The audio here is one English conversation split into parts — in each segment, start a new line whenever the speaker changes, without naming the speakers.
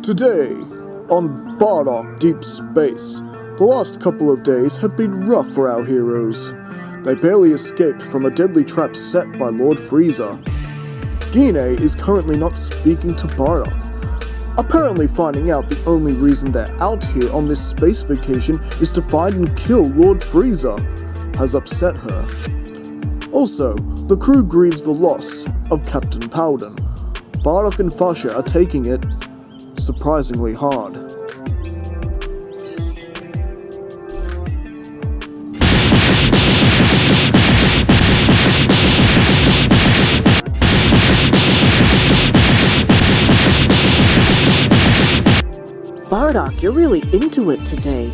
Today, on Bardock Deep Space, the last couple of days have been rough for our heroes. They barely escaped from a deadly trap set by Lord Frieza. Gine is currently not speaking to Bardock. Apparently finding out the only reason they're out here on this space vacation is to find and kill Lord Frieza has upset her. Also, the crew grieves the loss of Captain Powden. Bardock and Fasha are taking it surprisingly hard.
Bardock, you're really into it today.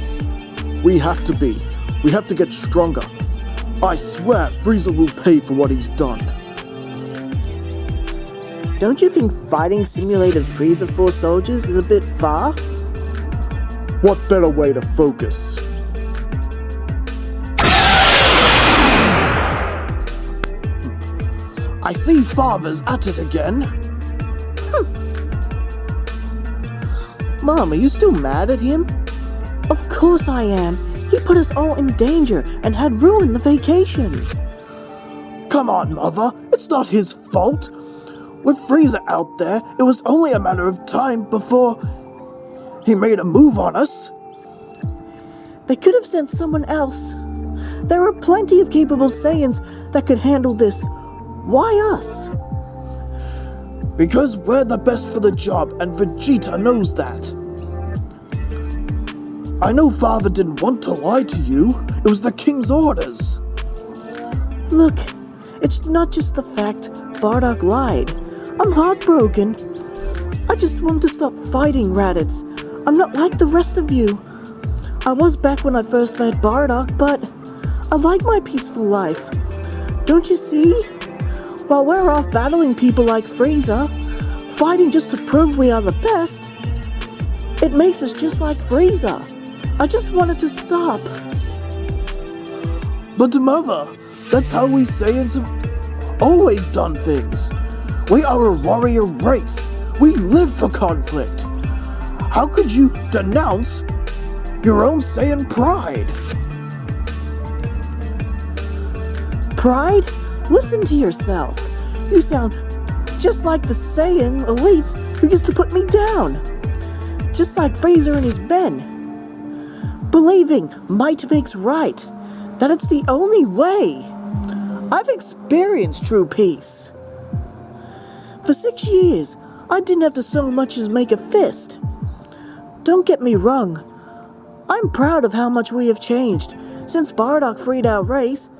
We have to be. We have to get stronger. I swear Frieza will pay for what he's done.
Don't you think fighting simulated Frieza Force soldiers is a bit far?
What better way to focus? I see Father's at it again.
Mom, are you still mad at him? Of course I am. He put us all in danger and had ruined the vacation.
Come on, Mother. It's not his fault. With Frieza out there, it was only a matter of time before he made a move on us.
They could have sent someone else. There are plenty of capable Saiyans that could handle this. Why us?
Because we're the best for the job, and Vegeta knows that. I know Father didn't want to lie to you. It was the King's orders.
Look, it's not just the fact Bardock lied. I'm heartbroken. I just want to stop fighting Raditz. I'm not like the rest of you. I was back when I first met Bardock, but I like my peaceful life. Don't you see? While we're off battling people like Frieza, fighting just to prove we are the best, it makes us just like Frieza. I just wanted to stop.
But Mother, that's how we Saiyans have always done things. We are a warrior race. We live for conflict. How could you denounce your own Saiyan pride?
Pride? Listen to yourself. You sound just like the Saiyan elites who used to put me down. Just like Frieza and his men. Believing might makes right. That it's the only way. I've experienced true peace. For 6 years, I didn't have to so much as make a fist. Don't get me wrong. I'm proud of how much we have changed since Bardock freed our race.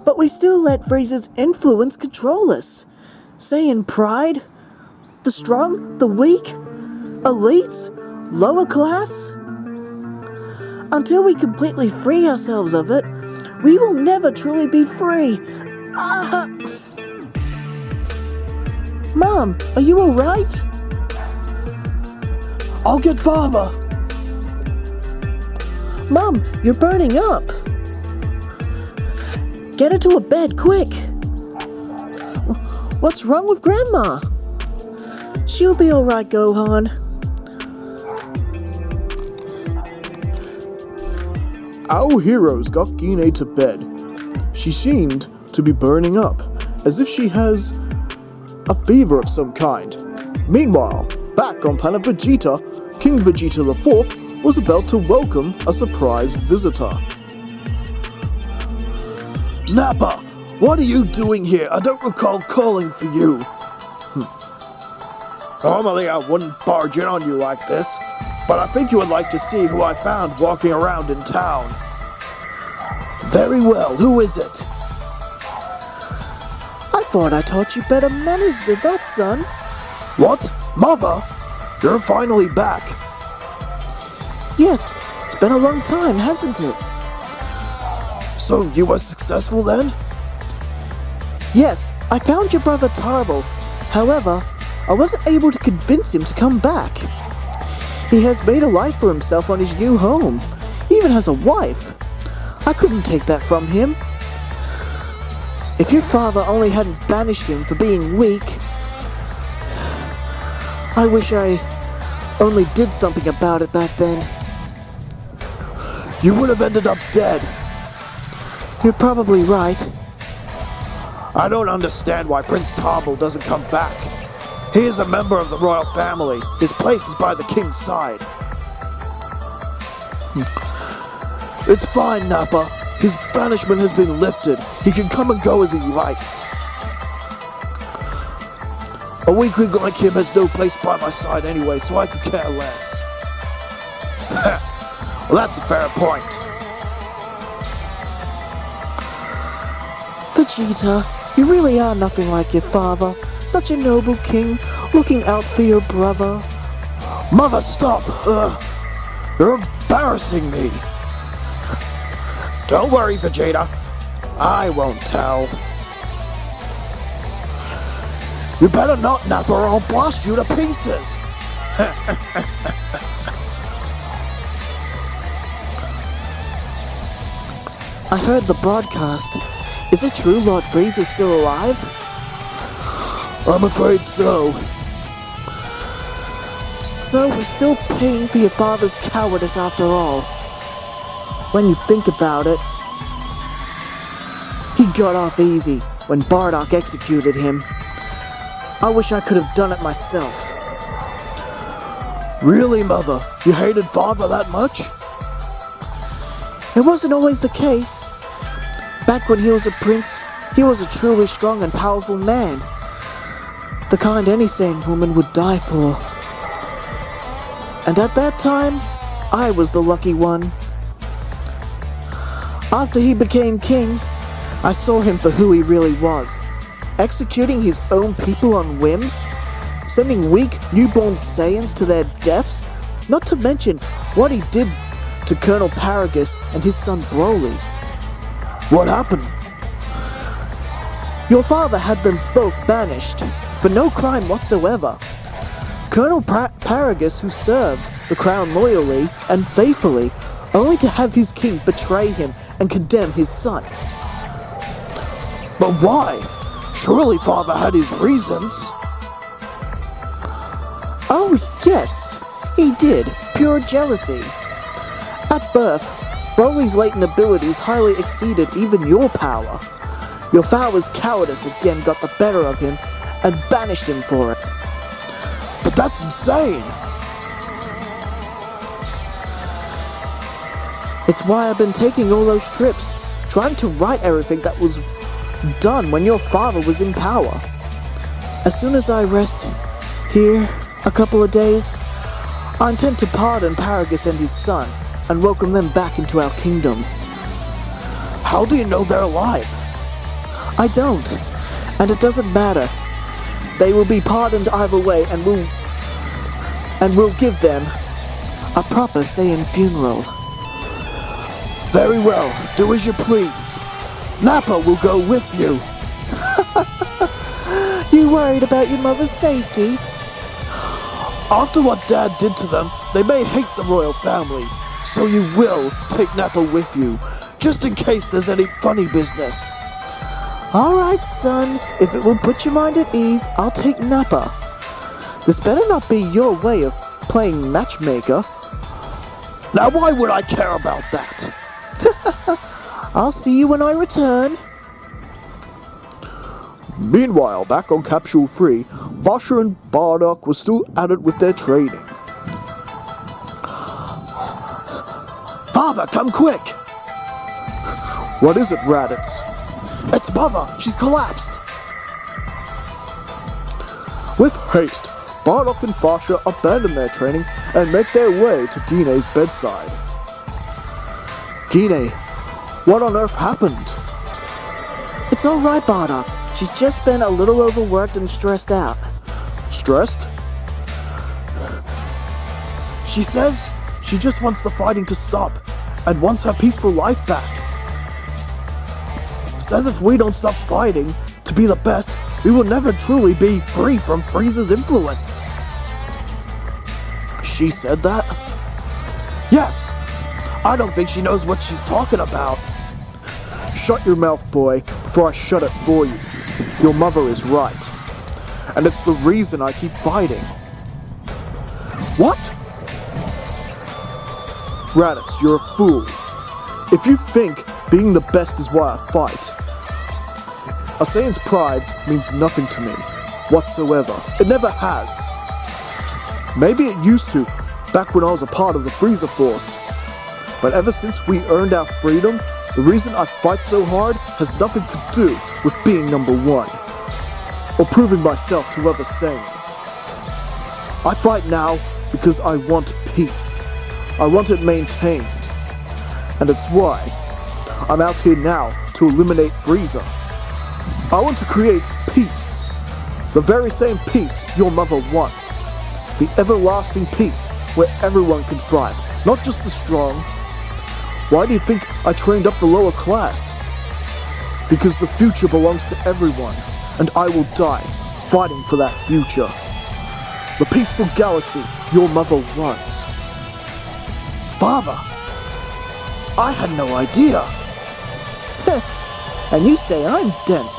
But we still let Frieza's influence control us. Saiyan pride? The strong? The weak? Elites? Lower class? Until we completely free ourselves of it, we will never truly be free. Mom, are you alright?
I'll get Father.
Mom, you're burning up. Get her to a bed, quick. What's wrong with Grandma? She'll be alright, Gohan.
Our heroes got Gine to bed. She seemed to be burning up, as if she has a fever of some kind. Meanwhile, back on planet Vegeta, King Vegeta IV was about to welcome a surprise visitor. Nappa, what are you doing here? I don't recall calling for you. Normally I wouldn't barge in on you like this, but I think you would like to see who I found walking around in town. Very well, who is it?
I thought I taught you better manners than that, son.
What? Mother? You're finally back.
Yes, it's been a long time, hasn't it?
So you were successful then?
Yes, I found your brother Tarble. However, I wasn't able to convince him to come back. He has made a life for himself on his new home. He even has a wife. I couldn't take that from him. If your father only hadn't banished him for being weak, I wish I only did something about it back then.
You would have ended up dead.
You're probably right.
I don't understand why Prince Tamil doesn't come back. He is a member of the royal family. His place is by the king's side. It's fine, Nappa. His banishment has been lifted. He can come and go as he likes. A weakling like him has no place by my side anyway, so I could care less. Well, that's a fair point.
Vegeta, you really are nothing like your father. Such a noble king, looking out for your brother.
Mother, stop! You're embarrassing me. Don't worry, Vegeta. I won't tell. You better not, Nappa, or I'll blast you to pieces.
I heard the broadcast. Is it true Lord Frieza's still alive?
I'm afraid so.
So we're still paying for your father's cowardice after all. When you think about it, he got off easy when Bardock executed him. I wish I could have done it myself.
Really, Mother? You hated Father that much?
It wasn't always the case. Back when he was a prince, he was a truly strong and powerful man. The kind any sane woman would die for. And at that time, I was the lucky one. After he became king, I saw him for who he really was. Executing his own people on whims, sending weak, newborn Saiyans to their deaths, not to mention what he did to Colonel Paragus and his son Broly.
What happened?
Your father had them both banished, for no crime whatsoever. Colonel Paragus, who served the crown loyally and faithfully, only to have his king betray him and condemn his son.
But why? Surely Father had his reasons.
Oh, yes, he did. Pure jealousy. At birth, Broly's latent abilities highly exceeded even your power. Your father's cowardice again got the better of him and banished him for it.
But that's insane.
It's why I've been taking all those trips, trying to right everything that was done when your father was in power. As soon as I rest here a couple of days, I intend to pardon Paragus and his son and welcome them back into our kingdom.
How do you know they're alive?
I don't, and it doesn't matter. They will be pardoned either way, and we'll give them a proper Saiyan funeral.
Very well, do as you please. Nappa will go with you.
You worried about your mother's safety?
After what Dad did to them, they may hate the royal family. So you will take Nappa with you, just in case there's any funny business.
Alright, son. If it will put your mind at ease, I'll take Nappa. This better not be your way of playing matchmaker.
Now why would I care about that?
I'll see you when I return.
Meanwhile, back on Capsule 3, Vasha and Bardock were still at it with their training. Father, come quick! What is it, Raditz? It's Mother! She's collapsed! With haste, Bardock and Vasha abandon their training and make their way to Guine's bedside. Guine, what on earth happened?
It's alright, Bardock. She's just been a little overworked and stressed out.
Stressed? She says she just wants the fighting to stop and wants her peaceful life back. Says if we don't stop fighting to be the best, we will never truly be free from Frieza's influence. She said that? Yes. I don't think she knows what she's talking about. Shut your mouth, boy, before I shut it for you. Your mother is right. And it's the reason I keep fighting. What? Raditz, you're a fool. If you think being the best is why I fight, a Saiyan's pride means nothing to me whatsoever. It never has. Maybe it used to, back when I was a part of the Frieza Force. But ever since we earned our freedom, the reason I fight so hard has nothing to do with being number one, or proving myself to other Saiyans. I fight now because I want peace. I want it maintained. And it's why I'm out here now to eliminate Frieza. I want to create peace. The very same peace your mother wants. The everlasting peace where everyone can thrive, not just the strong. Why do you think I trained up the lower class? Because the future belongs to everyone, and I will die fighting for that future. The peaceful galaxy your mother wants.
Father, I had no idea. And you say I'm dense.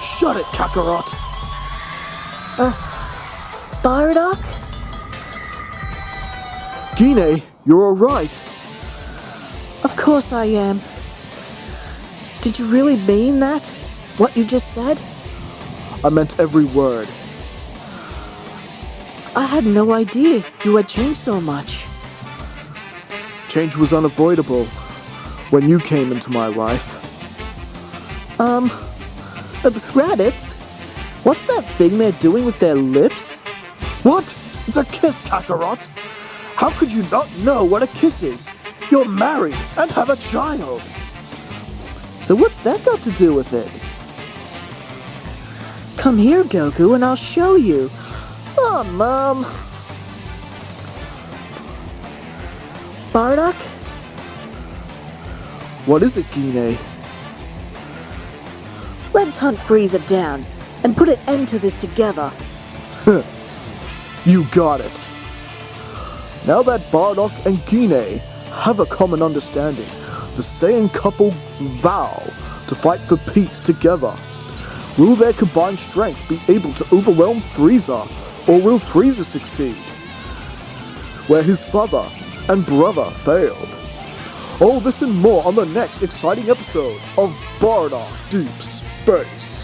Shut it, Kakarot.
Bardock?
Gine, you're alright.
Of course I am. Did you really mean that? What you just said?
I meant every word.
I had no idea you had changed so much.
Change was unavoidable when you came into my life.
Raditz? What's that thing they're doing with their lips?
What? It's a kiss, Kakarot. How could you not know what a kiss is? You're married and have a child.
So what's that got to do with it? Come here, Goku, and I'll show you. Oh, Mom. Bardock?
What is it, Gine?
Let's hunt Frieza down and put an end to this together.
You got it. Now that Bardock and Gine have a common understanding, the Saiyan couple vow to fight for peace together. Will their combined strength be able to overwhelm Frieza, or will Frieza succeed where his father and brother failed? All this and more on the next exciting episode of Bardock Deep Space.